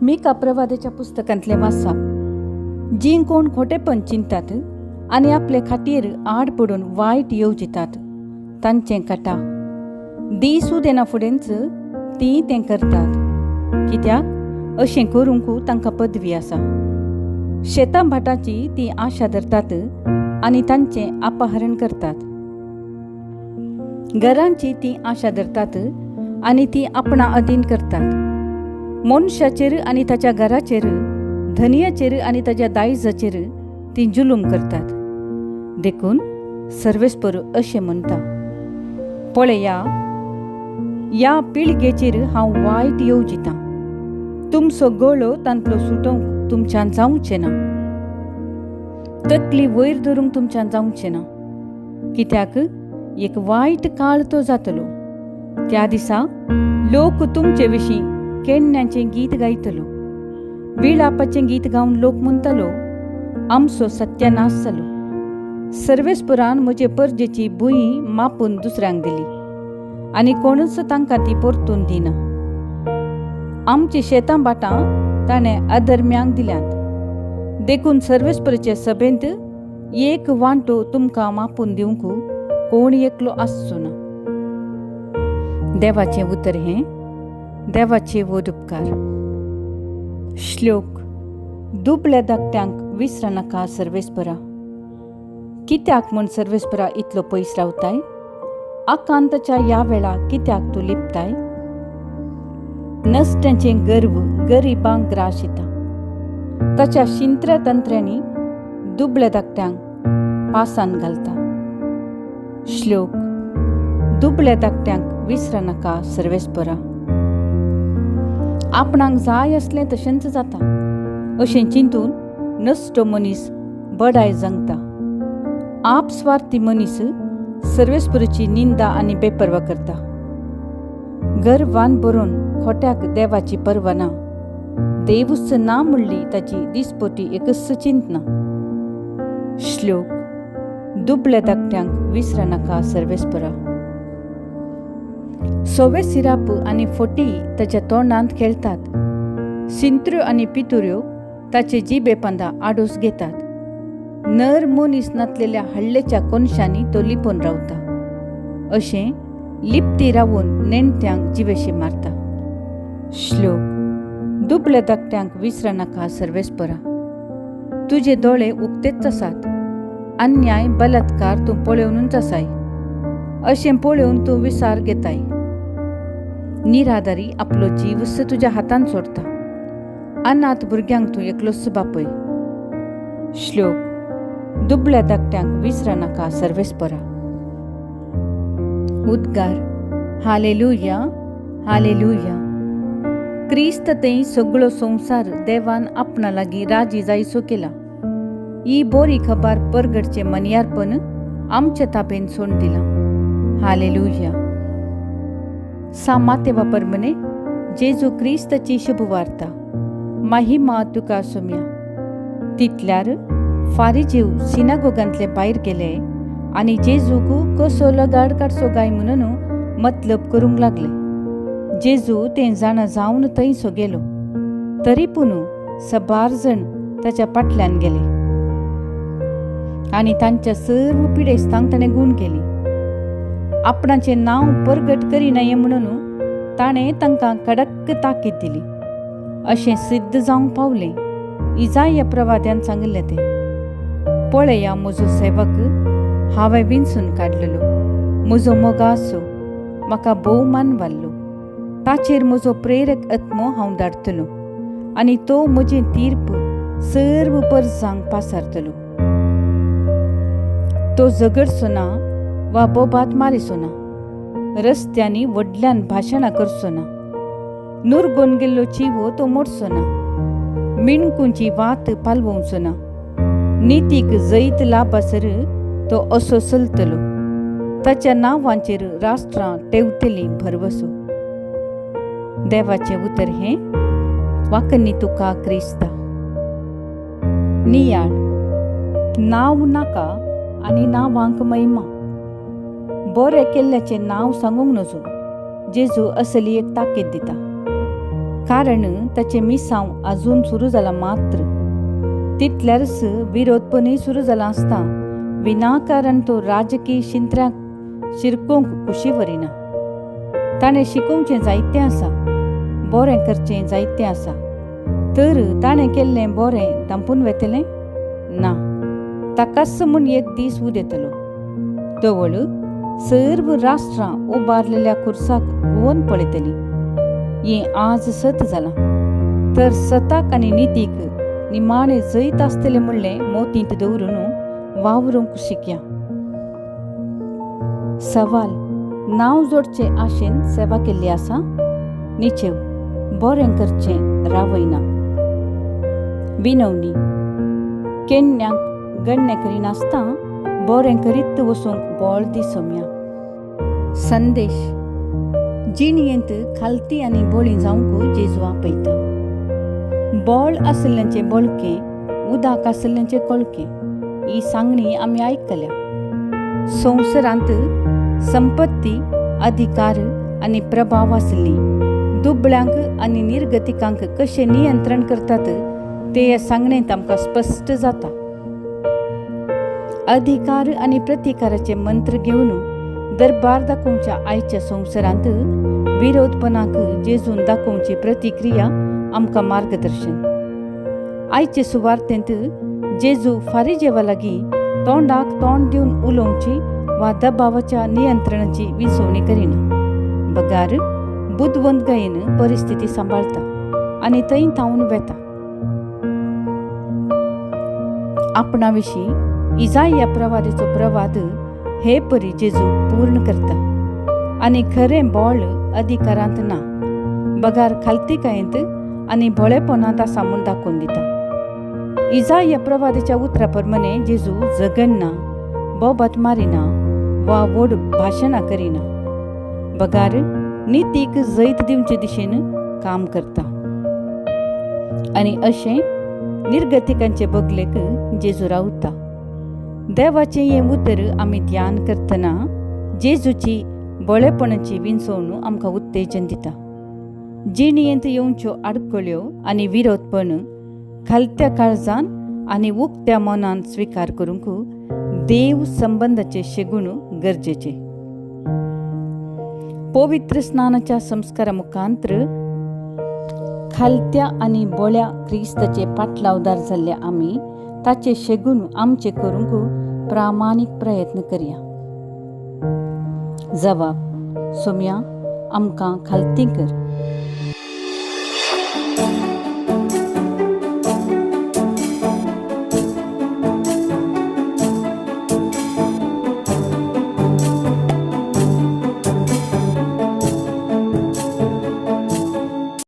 मिका प्रवादाच्या पुस्तकांतले वाचप. जी कोण खोटेपण चिंतात आनी आपले खातीर आड पडून वायट येवजितात तांचें काटा. दिसू देना फुडेंच ती तें करतात, कित्याक अशें करूंक तांकां पदवी आसा. शेतां भाटाची ती आशा धरतात आनी तांचें अपहरण करतात. घरांची ती आशा धरतात आनी ती आपणा अधीन करतात. मनशाचेर आनी ताच्या घराचेर, धनयाचेर आनी ताच्या दायजाचेर ती जुलूम करतात. देखून सर्वेस्पर अशें म्हणटा, पळया, ह्या पिळगेचेर हांव वायट येवजितां. तुमचो गळो तांतलो सुटोवंक तुमच्यान जावचें ना, तकली वयर धरूंक तुमच्यान जावचें ना, कित्याक एक वायट काळ तो जातलो. त्या दिसा लोक तुमचे विशीं केण्ण्याचें गीत गायतलो. विलापाचें गीत गावन लोक म्हणटलो, आमचो सत्यानाश जालो. सर्वेस्परान म्हजे परजेची भुंय मापून दुसऱ्यांक दिली आनी कोणूच तांकां ती परतून दिना. आमची शेतां भाटां ताणें अधर्म्यांक दिल्यांत. देखून सर्वेस्पराचे सभेंत एक वांटो तुमकां मापून दिवंक कोण एकलो आसचो ना. देवाचें उतर हें, देवाचे वोद उपकार. श्लोक. दुबळ्या धाकट्यांक विसर नाका सर्वेस्परा. कित्याक म्हूण सर्वेस्परा इतलो पयस रावताय? आकांताच्या ह्या वेळा कित्याक तूं लिपताय? नश्ट्यांचें गर्व गरिबांक ग्रास येता. ताच्या शिंत्र तंत्र्यांनी दुबळ्या धाकट्यांक पासान घालता. श्लोक. दुबळ्या धाकट्यांक विसर नाका सर्वेस्परा. आपणाक जाय असलें तशेंच जाता अशें चिंतून नश्ट मनीस बडाय जगता. आपस्वार्थी मनीस सर्वेस्पराची निंदा आनी बेपर्वा करता. गर्वान बरोवन खोट्याक देवाची पर्वा ना. देवूच ना म्हणली ताची दिसपोटी एकच चिंतना. श्लोक. दुबळ्या धाकट्यांक विसर नाका सर्वेस्परा. सोवे सिराप आनी फोटी ताच्या तोंडांत खेळतात. सिंत्र्यो आनी पितुऱ्यो ताचे जिबेपंदा आडोस घेतात. नर मनीस नातलेल्या हळ्ळेच्या कोनशांनी तो लिपोन रावता. अशें लिपती रावून नेणट्यांक जिवेशी मारता. श्लोक. दुबळ्या धाकट्यांक विसर नाका सर्वेस्परा. तुजे दोळे उक्तेच आसात. अन्याय बलात्कार तूं पळोवनूच आसाय. अशें पळोवन तूं विसार घेताय. निराधारी आपलो जीवच तुज्या हातान सोडता. अनाथ भुरग्यांक तूं एकलोच बापय. श्लोक. दुबळ्या धाकट्यांक विसर नाका सर्वेस्परा. उद्गार. Hallelujah, hallelujah. क्रिस्त तें सगळो संवसार देवान आपणा लागीं राजी जायसो केला. ही बरी खबर परगडचें मनियारपण आमच्या ताबेन सोडून दिलां. हालेलुया. सामातेवा परमने जेजू क्रिस्ताची शुभवार्ता. महिमा तुका सुम्या. तितल्यार फारिजीव सिनागोगांतले भायर गेले आनी जेजूक कसो लगाड काडचो गाय म्हणून मतलब करूंक लागले. जेजू तें जाणा जावन थंयसो गेलो. तरी पूण सबार जण ताच्या फाटल्यान गेले आनी तांच्या सर्व पिडेस्तांक ताणें गूण केली. आपणाचें नांव परगट करिनये म्हणून ताणें तांकां कडक ताकीद दिली. अशें सिद्ध जावंक पावलें इजाया प्रवाद्यान सांगलें तें. पळया, म्हजो सेवक हांवें विंचून काडलेलो. म्हजो मोगासो म्हाका भोवमान वाल्लो. ताचेर म्हजो प्रेरक आत्मो हांव धाडटलो आनी तो म्हजें तीर्प सर्व परजांक पासारतलो. तो झगडचो ना वा बोबाद मारिचो ना. रस्त्यांनी व्हडल्यान भाशणां करचो ना. नुरगोन गेल्लो चिवो तो मोडचो ना. मिणकूंची वात पालवोवचो ना. नितीक जैत लाबासर तो असो चलतलो. ताच्या नांवांचेर राष्ट्रां टेवतलीं भरवसो. देवाचें उतर हें. वाकनी तुका क्रिस्ता. नियाळ. नांव नाका आनी नांवांक महिमा. बरें केल्ल्याचें नांव सांगूंक नजो. जेजू असली एक ताकीद दिता. कारण ताचे मिसांव आजून सुरू जाला मात्र तितल्यारच विरोधपणय सुरू जाला आसता विनाकारण तो राजकीय शिंत्र्यांक शिरकोवंक कुशी वरिना. ताणें शिकोवचें जायतें आसा, बरें करचें जायतें आसा, तर ताणें केल्लें बरें दांपून वेतलें ना. ताकाच म्हूण एक दीस उदेतलो. तवळ सर्व राष्ट्रां उबारलेल्या खुर्साक घुंवन पळयतलीं. हें आज सत जालां, तर सताक आनी नितीक निमाणें जैत आसतलें म्हणलें मोतींत दवरून वावरूंक शिकया. सवाल: नांव जोडचे आशेन सेवा केल्ली आसा? निचेव: बरें करचें रावयना. विनवणी: केन्यांक गण्य करिनासता बरें करीत वचूंक बोळ दी सोम्या. संदेश: जिणयेंत खालती आनी बोळी जावंक जेजू आपयता. बोळ आसल्ल्यांचें बोळकें, उदाक आसल्ल्यांचें कळकें ही सांगणी आमी आयकल्या. संवसारांत संपत्ती, अधिकार आनी प्रभाव आसली दुबळ्यांक आनी निर्गतिकांक कशें नियंत्रण करतात तें ह्या सांगणेंत आमकां स्पश्ट जाता. अधिकार आनी प्रतिकाराचे मंत्र घेवन दरबार दाखोवच्या आयच्या संवसारांत विरोधपणाक जेजून दाखोवची प्रतिक्रिया आमकां मार्गदर्शन. आयचे सुवार्तेंत जेजू फारिजेवा लागीं तोंडाक तोंड दिवन उलोवची वा दबावाच्या नियंत्रणाची विसवणी करिना. बगार बुदवंतगायेन परिस्थिती सांबाळटा आनी थंय थावन वेता. आपणा विशीं इजाया प्रवादीचो प्रवाद हे परी जेजू पूर्ण करता आनी खरें बोळ अधिकारांत ना, बगार खालतीकायेंत आनी भोळेपणांत आसा म्हूण दाखोवन दिता. इजाया प्रवादीच्या उतरा प्रमाणे जेजू झगडना, बोबात मारिना वा व्हड भाशणां करिना. बगार नितीक जैत दिवचे दिशेन काम करता. आनी अशें निर्गतिकांचे बगलेक जेजू रावता. देवाचें हें उतर आमी ध्यान करतना जेजूची बळेपणाची विंचवणूक आमकां उत्तेजन दिता. जिणयेंत येवच्यो आडखळ्यो आनी विरोधपण खालत्या काळजान आनी उक्त्या मनान स्विकार करूंक देव संबंदाचे शेगूण गरजेचे. पवित्र स्नानाच्या संस्कारा मुखांत्र खालत्या आनी बोळ्या क्रिस्ताचे पाटलावदार जाल्ले आमी ताचे शेगूण आमचे करूंक प्रामाणीक प्रयत्न करया. जबाब: सोम्या, आमकां खालती कर.